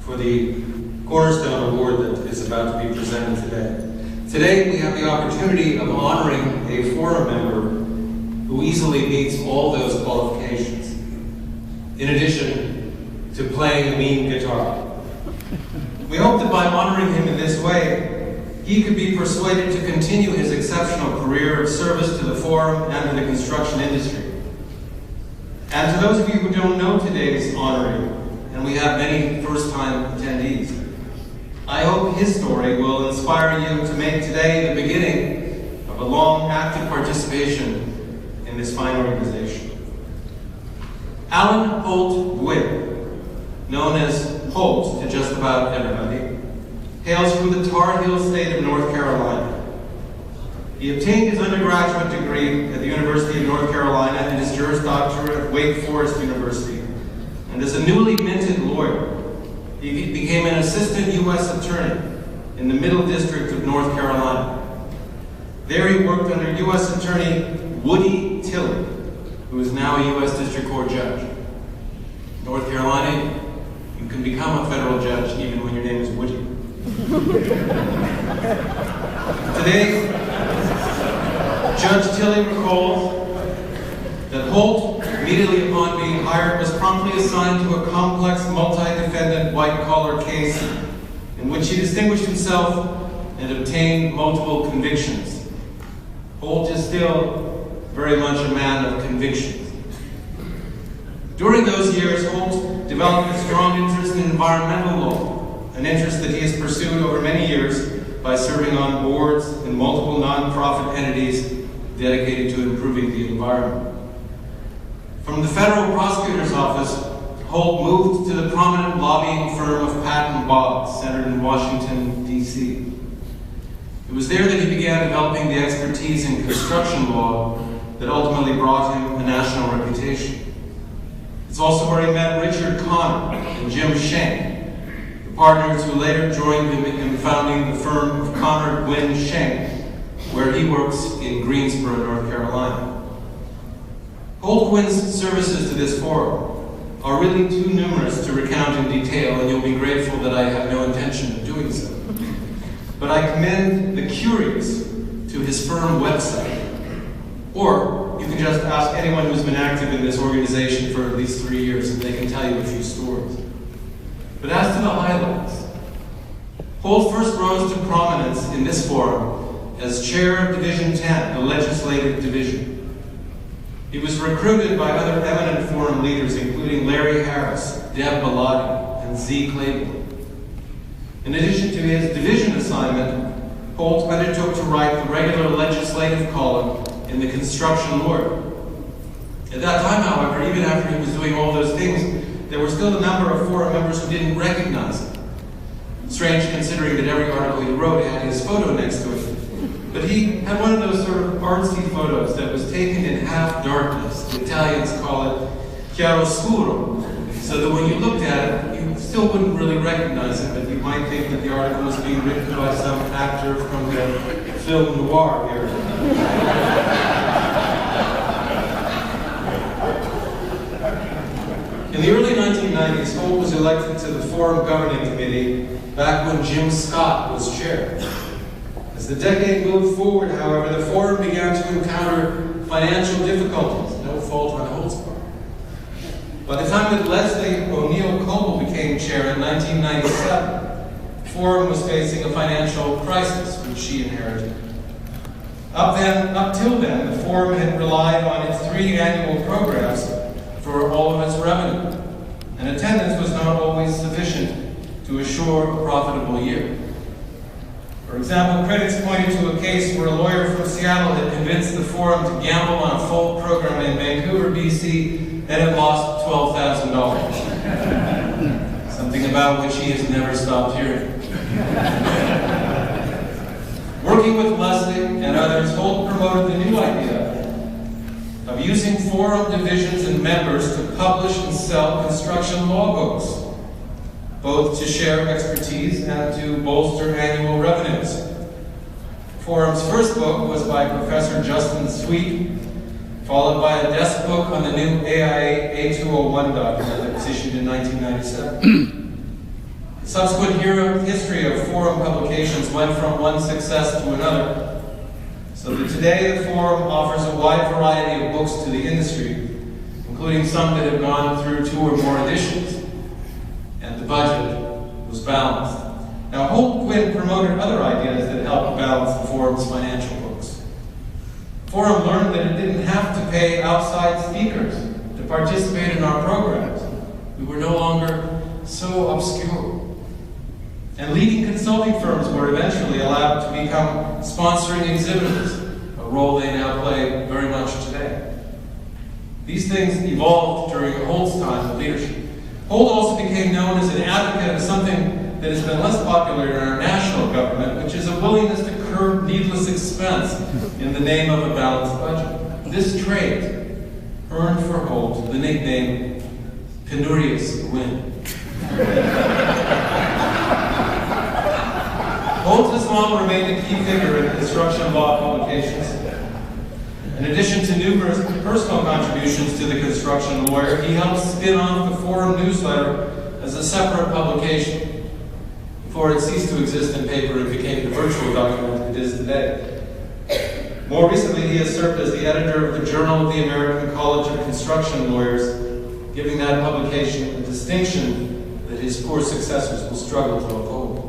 for the Cornerstone Award that is about to be presented today. Today, we have the opportunity of honoring a forum member who easily meets all those qualifications, in addition to playing a mean guitar. We hope that by honoring him in this way, he could be persuaded to continue his exceptional career of service to the forum and to the construction industry. And to those of you who don't know today's honoree, and we have many first-time attendees, I hope his story will inspire you to make today the beginning of a long, active participation in this fine organization. Alan Holt Gwynn, known as Holt to just about everybody, hails from the Tar Heel state of North Carolina. He obtained his undergraduate degree at the University of North Carolina and his Juris Doctorate at Wake Forest University. And as a newly minted lawyer, he became an assistant U.S. attorney in the Middle District of North Carolina. There he worked under U.S. Attorney Woody Tilley, who is now a U.S. District Court judge. North Carolina, you can become a federal judge even when your name is Woody. Today, Judge Tilley recalls that Holt, immediately upon being hired, was promptly assigned to a complex multi-defendant white-collar case in which he distinguished himself and obtained multiple convictions. Holt is still very much a man of convictions. During those years, Holt developed a strong interest in environmental law, an interest that he has pursued over many years by serving on boards in multiple nonprofit entities dedicated to improving the environment. From the federal prosecutor's office, Holt moved to the prominent lobbying firm of Patton Boggs, centered in Washington, D.C. It was there that he began developing the expertise in construction law that ultimately brought him a national reputation. It's also where he met Richard Connor and Jim Schenck, the partners who later joined him in founding the firm of Connor, Gwynn, Schenck, where he works in Greensboro, North Carolina. Holt Gwynn's services to this forum are really too numerous to recount in detail, and you'll be grateful that I have no intention of doing so. But I commend the curious to his firm website, or you can just ask anyone who's been active in this organization for at least 3 years and they can tell you a few stories. But as to the highlights, Holt first rose to prominence in this forum as chair of Division 10, the legislative division. He was recruited by other eminent forum leaders, including Larry Harris, Deb Bellotti, and Z. Claiborne. In addition to his division assignment, Holt undertook to write the regular legislative column in the Construction Lawyer. At that time, however, even after he was doing all those things, there were still a number of forum members who didn't recognize him. Strange considering that every article he wrote had his photo next to it. But he had one of those sort of artsy photos that was taken in half darkness. The Italians call it chiaroscuro, so that when you looked at it, you still wouldn't really recognize it, but you might think that the article was being written by some actor from the film noir era. In the early 1990s, Holt was elected to the Forum Governing Committee back when Jim Scott was chair. As the decade moved forward, however, the Forum began to encounter financial difficulties, no fault on Holt's part. By the time that Leslie O'Neill Coble became chair in 1997, the Forum was facing a financial crisis, which she inherited. Up till then, the Forum had relied on its 3 annual programs for all of its revenue, and attendance was not always sufficient to assure a profitable year. For example, critics pointed to a case where a lawyer from Seattle had convinced the Forum to gamble on a full program in Vancouver, BC, and had lost $12,000. Something about which he has never stopped hearing. Working with Leslie and others, Holt promoted the new idea of using forum divisions and members to publish and sell construction law books, both to share expertise and to bolster annual revenues. Forum's first book was by Professor Justin Sweet, followed by a desk book on the new AIA A201 document that was issued in 1997. The subsequent history of Forum publications went from one success to another, so that today the Forum offers a wide variety of books to the industry, including some that have gone through 2 or more editions, and the budget was balanced. Now, Holt Quinn promoted other ideas that helped balance the Forum's financial books. The Forum learned that it didn't have to pay outside speakers to participate in our programs. We were no longer so obscure. And leading consulting firms were eventually allowed to become sponsoring exhibitors, a role they now play very much today. These things evolved during Holt's time of leadership. Holt also became known as an advocate of something that has been less popular in our national government, which is a willingness to curb needless expense in the name of a balanced budget. This trait earned for Holt the nickname Penurious Win. Holt has long remained a key figure in construction law publications. In addition to numerous personal contributions to the construction lawyer, he helped spin off the Forum newsletter as a separate publication before it ceased to exist in paper and became the virtual document it is today. More recently, he has served as the editor of the Journal of the American College of Construction Lawyers, giving that publication a distinction that his poor successors will struggle to uphold.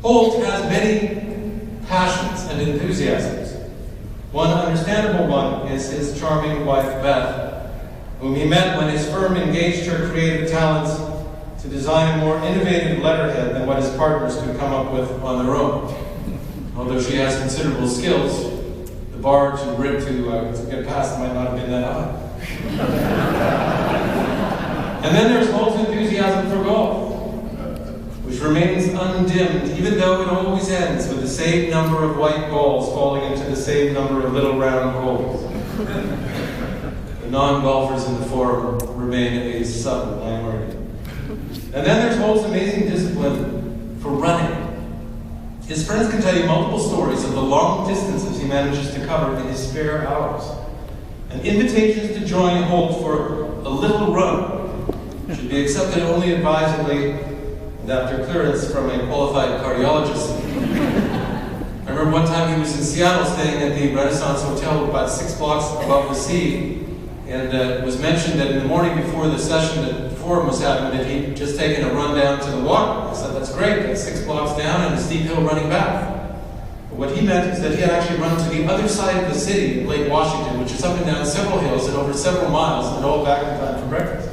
Holt has many passions and enthusiasms. One understandable one is his charming wife, Beth, whom he met when his firm engaged her creative talents to design a more innovative letterhead than what his partners could come up with on their own. Although she has considerable skills, the bar to get past might not have been that high. And then there's Holt's enthusiasm for golf, which remains undimmed, even though it always ends with the same number of white balls falling into the same number of little round holes. The non-golfers in the Forum remain a subtle minority. And then there's Holt's amazing discipline for running. His friends can tell you multiple stories of the long distances he manages to cover in his spare hours. And invitations to join Holt for a little run should be accepted only advisedly and after clearance from a qualified cardiologist. I remember one time he was in Seattle staying at the Renaissance Hotel about 6 blocks above the sea, and it was mentioned that in the morning before the session that the Forum was having that he'd just taken a run down to the water. I said, that's great, that's 6 blocks down and a steep hill running back. But what he meant is that he had actually run to the other side of the city, in Lake Washington, which is up and down several hills and over several miles, and all back in time for breakfast.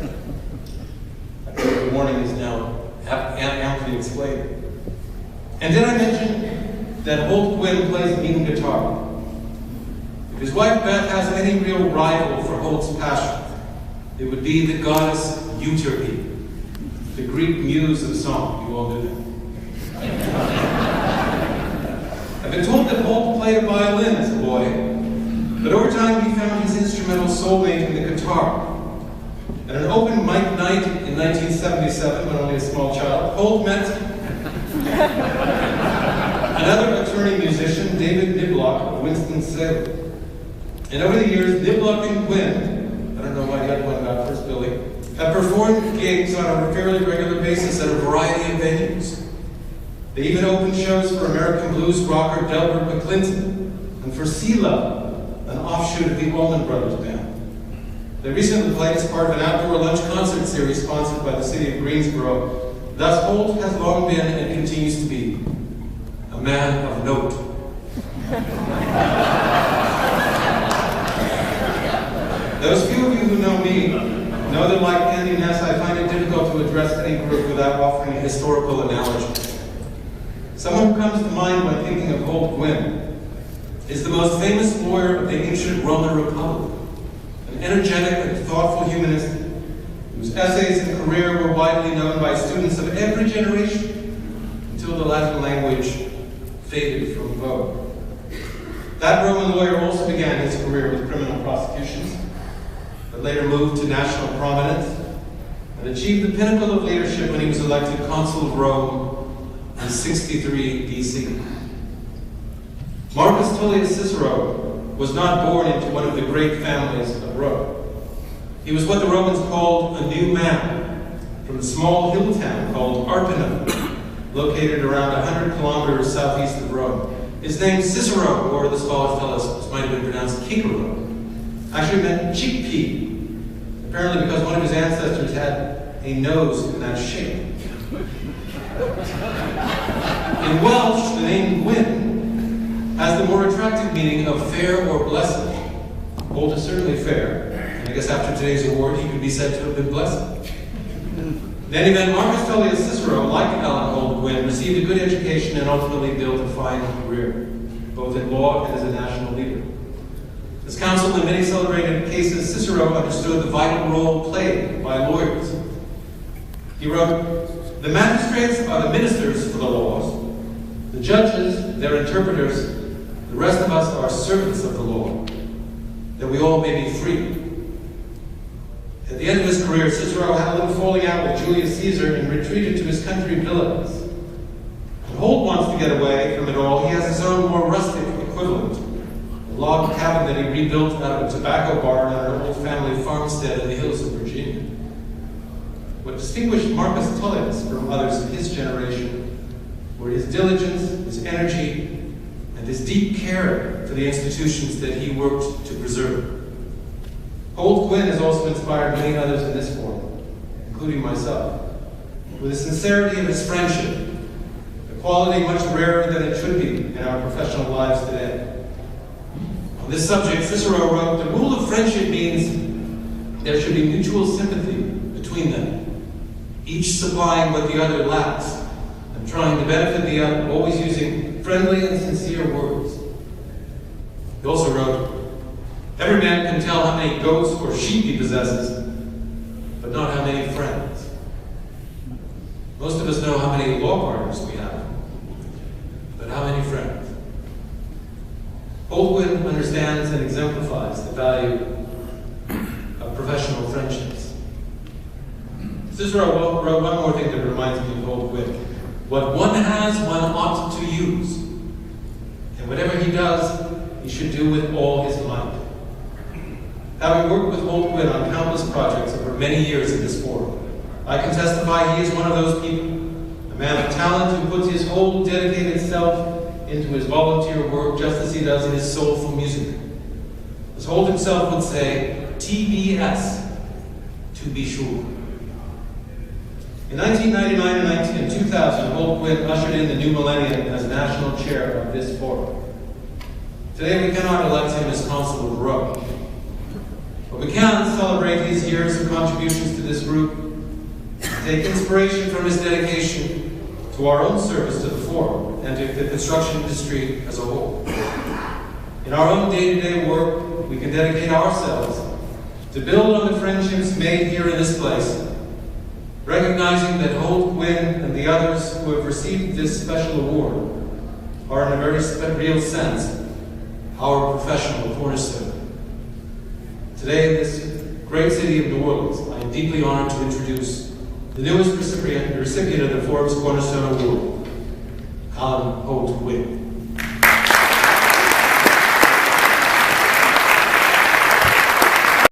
I think the morning is now amply explained. And did I mention that Holt Quinn plays mean guitar? If his wife Beth has any real rival for Holt's passion, it would be the goddess Euterpe, the Greek muse of song. You all knew that. I've been told that Holt played a violin as a boy, but over time he found his instrumental soulmate in the guitar. At an open mic night in 1977, when only a small child, Holt met another attorney musician, David Niblock of Winston-Salem. And over the years, Niblock and Quinn, I don't know why the other one got first billing, have performed gigs on a fairly regular basis at a variety of venues. They even opened shows for American blues rocker Delbert McClinton and for Sea Level, an offshoot of the Allman Brothers band. They recently played as part of an outdoor lunch concert series sponsored by the city of Greensboro. Thus, Holt has long been and continues to be a man of note. Those few of you who know me know that, like Andy Ness, I find it difficult to address any group without offering a historical analogy. Someone who comes to mind when thinking of Holt Quinn is the most famous lawyer of the ancient Roman Republic, an energetic and thoughtful humanist whose essays and career were widely known by students of every generation until the Latin language faded from vogue. That Roman lawyer also began his career with criminal prosecutions, but later moved to national prominence and achieved the pinnacle of leadership when he was elected consul of Rome in 63 BC. Marcus Tullius Cicero was not born into one of the great families of Rome. He was what the Romans called a new man from a small hill town called located around 100 kilometers southeast of Rome. His name Cicero, or the scholars tell us might have been pronounced Cicero, actually meant chickpea, apparently because one of his ancestors had a nose in that shape. In Welsh, the name Gwyn has the more attractive meaning of fair or blessed. Holt is certainly fair, and I guess after today's award he could be said to have been blessed. In any event, Marcus Tullius Cicero, like Alan Holt Gwyn, received a good education and ultimately built a fine career, both in law and as a national leader. As counsel in many celebrated cases, Cicero understood the vital role played by lawyers. He wrote, "The magistrates are the ministers for the laws, the judges their interpreters, the rest of us are servants of the law, that we all may be free." At the end of his career, Cicero had a little falling out with Julius Caesar and retreated to his country villas. When Holt wants to get away from it all, he has his own more rustic equivalent, a log cabin that he rebuilt out of a tobacco barn on an old family farmstead in the hills of Virginia. What distinguished Marcus Tullius from others of his generation were his diligence, his energy, and his deep care for the institutions that he worked to preserve. Holt Gwyn has also inspired many others in this forum, including myself, with the sincerity of his friendship, a quality much rarer than it should be in our professional lives today. On this subject, Cicero wrote, "The rule of friendship means there should be mutual sympathy between them, each supplying what the other lacks, and trying to benefit the other, always using friendly and sincere words." He also wrote, "Every man can tell how many goats or sheep he possesses, but not how many friends." Most of us know how many law partners we have, but how many friends? Holt Gwyn understands and exemplifies the value of professional friendships. Cicero wrote one more thing that reminds me of Holt Gwyn. "What one has, one ought to use. And whatever he does, he should do with all his might." Having worked with Holt Gwyn on countless projects over many years in this forum, I can testify he is one of those people, a man of talent who puts his whole dedicated self into his volunteer work just as he does in his soulful music. As Holt himself would say, TBS, to be sure. In 1999 and 2000, Holt Gwyn ushered in the new millennium as national chair of this forum. Today we cannot elect him as consul of Rome, but we can celebrate his years of contributions to this group, take inspiration from his dedication to our own service to the forum and to the construction industry as a whole. In our own day-to-day work, we can dedicate ourselves to build on the friendships made here in this place, recognizing that Holt Gwyn and the others who have received this special award are, in a very real sense, our professional cornerstone. Today, in this great city of New Orleans, I am deeply honored to introduce the newest recipient of the forum's Cornerstone Award, Alan Holt Gwyn.